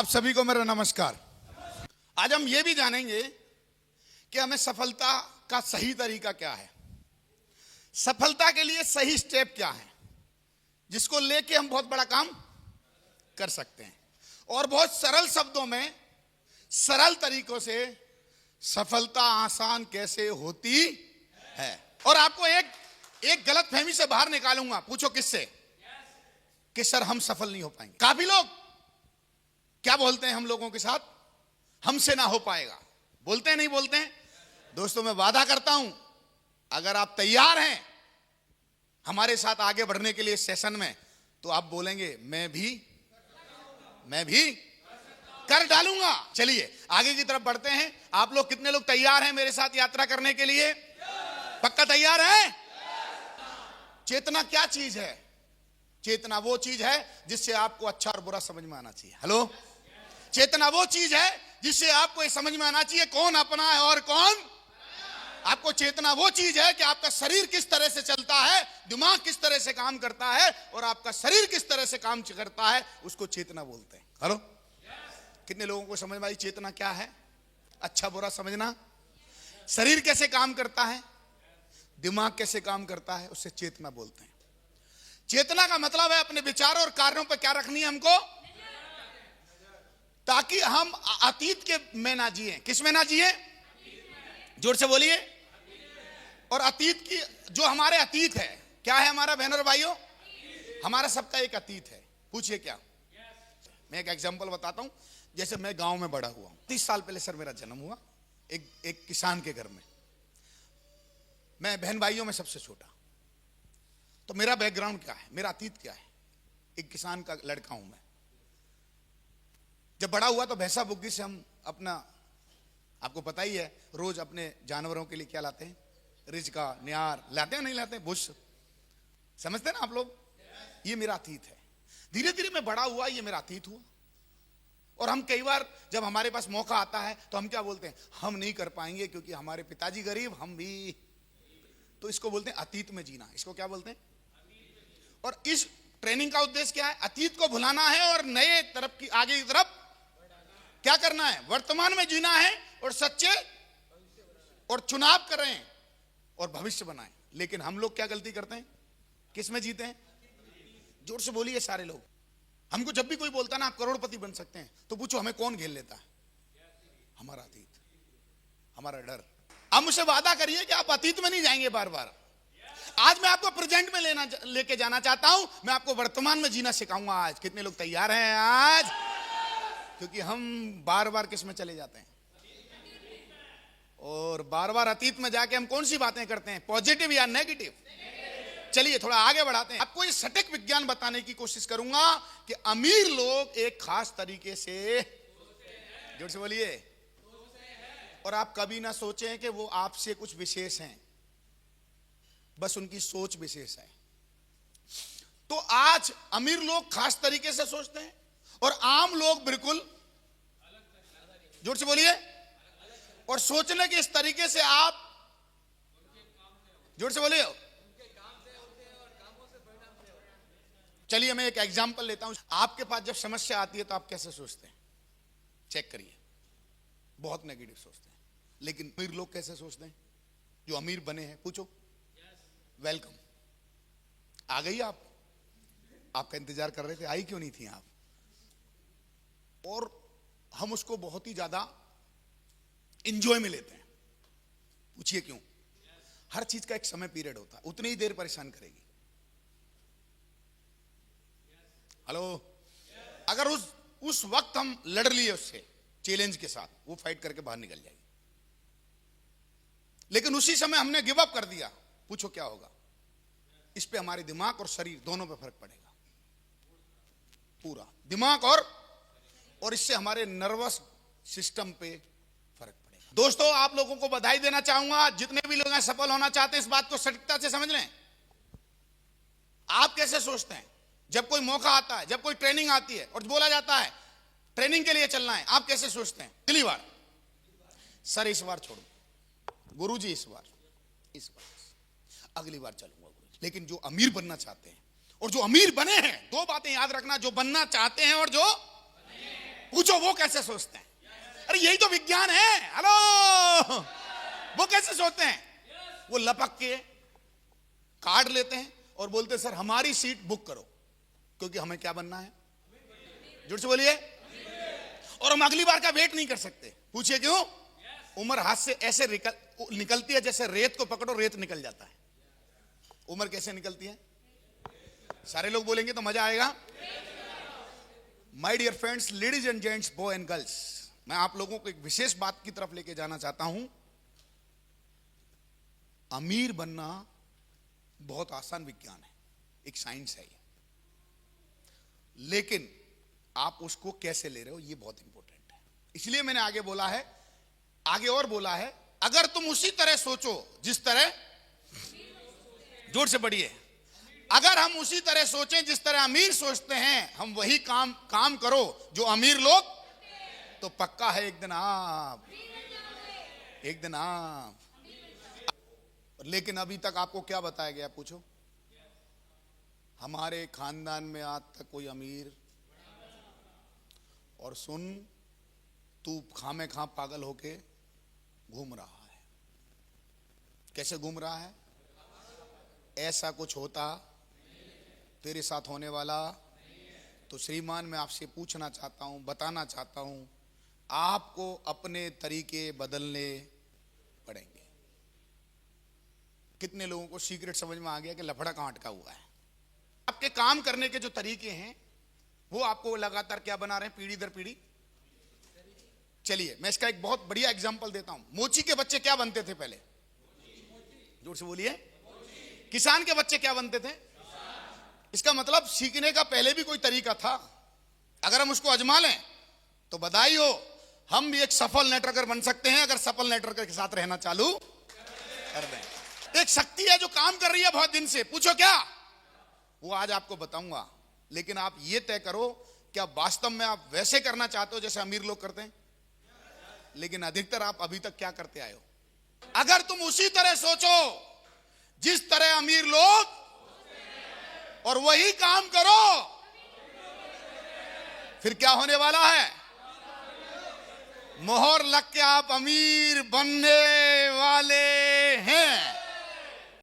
आप सभी को मेरा नमस्कार। आज हम ये भी जानेंगे कि हमें सफलता का सही तरीका क्या है, सफलता के लिए सही स्टेप क्या है, जिसको लेके हम बहुत बड़ा काम कर सकते हैं और बहुत सरल शब्दों में सरल तरीकों से सफलता आसान कैसे होती है। और आपको एक गलतफहमी से बाहर निकालूंगा। पूछो किससे? कि सर हम सफल नहीं हो पाएंगे। काफी लोग क्या बोलते हैं हम लोगों के साथ, हमसे ना हो पाएगा। बोलते हैं नहीं बोलते हैं? दोस्तों मैं वादा करता हूं, अगर आप तैयार हैं हमारे साथ आगे बढ़ने के लिए इस सेशन में, तो आप बोलेंगे मैं भी कर डालूंगा। चलिए आगे की तरफ बढ़ते हैं। आप लोग कितने लोग तैयार हैं मेरे साथ यात्रा करने के लिए? पक्का तैयार है? चेतना क्या चीज है? चेतना वो चीज है जिससे आपको अच्छा और बुरा समझ में आना चाहिए। हेलो, चेतना वो चीज है जिससे आपको ये समझ में आना चाहिए कौन अपना है और कौन। आपको चेतना वो चीज है कि आपका शरीर किस तरह से चलता है, दिमाग किस तरह से काम करता है और आपका शरीर किस तरह से काम करता है, उसको चेतना बोलते हैं। हेलो, कितने लोगों को समझ में आई चेतना क्या है? अच्छा बुरा समझना, शरीर कैसे काम करता है, दिमाग कैसे काम करता है, उससे चेतना बोलते हैं। चेतना का मतलब है अपने विचारों और कार्यों पर क्या रखनी है हमको, ताकि हम अतीत के में ना जिए। किस में ना जिए? जोर से बोलिए। और अतीत की जो हमारे अतीत है, क्या है हमारा बहनों और भाइयों? हमारा सबका एक अतीत है। पूछिए क्या? मैं एक एग्जांपल बताता हूं। जैसे मैं गांव में बड़ा हुआ हूं। 30 साल पहले सर मेरा जन्म हुआ एक किसान के घर में। मैं बहन भाइयों में सबसे छोटा। तो मेरा बैकग्राउंड क्या है, मेरा अतीत क्या है? एक किसान का लड़का हूं मैं। जब बड़ा हुआ तो भैंसा बुग्गी से हम अपना, आपको पता ही है, रोज अपने जानवरों के लिए क्या लाते हैं, रिजका न्यार लाते हैं, नहीं लाते हैं, बुश, समझते हैं ना आप लोग? ये मेरा अतीत है। धीरे धीरे मैं बड़ा हुआ, ये मेरा अतीत हुआ। और हम कई बार जब हमारे पास मौका आता है तो हम क्या बोलते हैं, हम नहीं कर पाएंगे क्योंकि हमारे पिताजी गरीब, हम भी। तो इसको बोलते हैं अतीत में जीना। इसको क्या बोलते हैं? और इस ट्रेनिंग का उद्देश्य क्या है? अतीत को भुलाना है और नए तरफ की, आगे की तरफ क्या करना है, वर्तमान में जीना है और सच्चे और चुनाव करें और भविष्य बनाएं। लेकिन हम लोग क्या गलती करते हैं, किस में जीते हैं? जोर से बोलिए सारे लोग। हमको जब भी कोई बोलता ना आप करोड़पति बन सकते हैं, तो पूछो हमें कौन घेर लेता है? हमारा अतीत, हमारा डर। आप मुझसे वादा करिए कि आप अतीत में नहीं जाएंगे बार बार। आज मैं आपको प्रेजेंट में लेके जाना चाहता हूं। मैं आपको वर्तमान में जीना सिखाऊंगा। आज कितने लोग तैयार हैं? आज, क्योंकि हम बार बार किस में चले जाते हैं और बार बार अतीत में जाके हम कौन सी बातें करते हैं, पॉजिटिव या नेगेटिव? चलिए थोड़ा आगे बढ़ाते हैं। आपको ये सटीक विज्ञान बताने की कोशिश करूंगा कि अमीर लोग एक खास तरीके से, जोर से बोलिए, और आप कभी ना सोचें कि वो आपसे कुछ विशेष हैं, बस उनकी सोच विशेष है। तो आज अमीर लोग खास तरीके से सोचते हैं और आम लोग बिल्कुल, जोर से बोलिए, और सोचने के इस तरीके से आप, जोर से बोलिए। चलिए मैं एक एग्जांपल लेता हूं। आपके पास जब समस्या आती है तो आप कैसे सोचते हैं? चेक करिए, बहुत नेगेटिव सोचते हैं। लेकिन अमीर लोग कैसे सोचते हैं? जो अमीर बने हैं, पूछो। वेलकम, आ गई आप, आपका इंतजार कर रहे थे, आई क्यों नहीं थी आप? और हम उसको बहुत ही ज्यादा इंजॉय में लेते हैं। पूछिए क्यों? हर चीज का एक समय पीरियड होता है, उतनी ही देर परेशान करेगी। हेलो, अगर उस वक्त हम लड़ लिए उससे, चैलेंज के साथ, वो फाइट करके बाहर निकल जाएगी। लेकिन उसी समय हमने गिव अप कर दिया, पूछो क्या होगा? इस पे हमारे दिमाग और शरीर दोनों पे फर्क पड़ेगा, पूरा दिमाग और इससे हमारे नर्वस सिस्टम पे फर्क पड़ेगा। दोस्तों आप लोगों को बधाई देना चाहूंगा, जितने भी लोग सफल होना चाहते हैं, इस बात को सटीकता से समझ लें। आप कैसे सोचते हैं जब कोई मौका आता है, जब कोई ट्रेनिंग आती है और बोला जाता है ट्रेनिंग के लिए चलना है, आप कैसे सोचते हैं? अगली बार सर इस बार छोड़ो, गुरुजी इस बार, अगली बार चलूंगा गुरुजी। लेकिन जो अमीर बनना चाहते हैं और जो अमीर बने हैं, दो बातें याद रखना, जो बनना चाहते हैं और जो पूछो वो कैसे सोचते हैं। अरे यही तो विज्ञान है। हेलो, वो कैसे सोचते हैं? वो लपक के कार्ड लेते हैं और बोलते हैं सर हमारी सीट बुक करो, क्योंकि हमें क्या बनना है? जोर से बोलिए। और हम अगली बार का वेट नहीं कर सकते। पूछिए क्यों? उम्र हाथ से ऐसे निकलती है जैसे रेत को पकड़ो रेत निकल जाता है। उम्र कैसे निकलती है? सारे लोग बोलेंगे तो मजा आएगा। My dear friends, ladies and gents, boy and girls, मैं आप लोगों को एक विशेष बात की तरफ लेके जाना चाहता हूं। अमीर बनना बहुत आसान विज्ञान है, एक साइंस है ये, लेकिन आप उसको कैसे ले रहे हो ये बहुत इंपॉर्टेंट है। इसलिए मैंने आगे बोला है, आगे और बोला है, अगर तुम उसी तरह सोचो जिस तरह, जोर से पढ़िए, अगर हम उसी तरह सोचें जिस तरह अमीर सोचते हैं, हम वही काम करो जो अमीर लोग, तो पक्का है एक दिन आप। लेकिन अभी तक आपको क्या बताया गया? पूछो। हमारे खानदान में आज तक कोई अमीर, और सुन तू खामे खा पागल होके घूम रहा है। कैसे घूम रहा है? ऐसा कुछ होता तेरे साथ होने वाला। तो श्रीमान मैं आपसे पूछना चाहता हूं, बताना चाहता हूं, आपको अपने तरीके बदलने पड़ेंगे। कितने लोगों को सीक्रेट समझ में आ गया कि लफड़ा कहां अटका हुआ है? आपके काम करने के जो तरीके हैं वो आपको लगातार क्या बना रहे हैं? पीढ़ी दर पीढ़ी। चलिए मैं इसका एक बहुत बढ़िया एग्जांपल देता हूं। मोची के बच्चे क्या बनते थे पहले? जोर से बोलिए। किसान के बच्चे क्या बनते थे? इसका मतलब सीखने का पहले भी कोई तरीका था। अगर हम उसको आजमा लें तो बधाई हो, हम भी एक सफल नेटवर्कर बन सकते हैं अगर सफल नेटवर्कर के साथ रहना चालू कर दें। एक शक्ति है जो काम कर रही है बहुत दिन से। पूछो क्या? वो आज आपको बताऊंगा, लेकिन आप ये तय करो क्या वास्तव में आप वैसे करना चाहते हो जैसे अमीर लोग करते हैं? लेकिन अधिकतर आप अभी तक क्या करते आए हो? अगर तुम उसी तरह सोचो जिस तरह अमीर लोग और वही काम करो, फिर क्या होने वाला है? मोहर लग के आप अमीर बनने वाले हैं।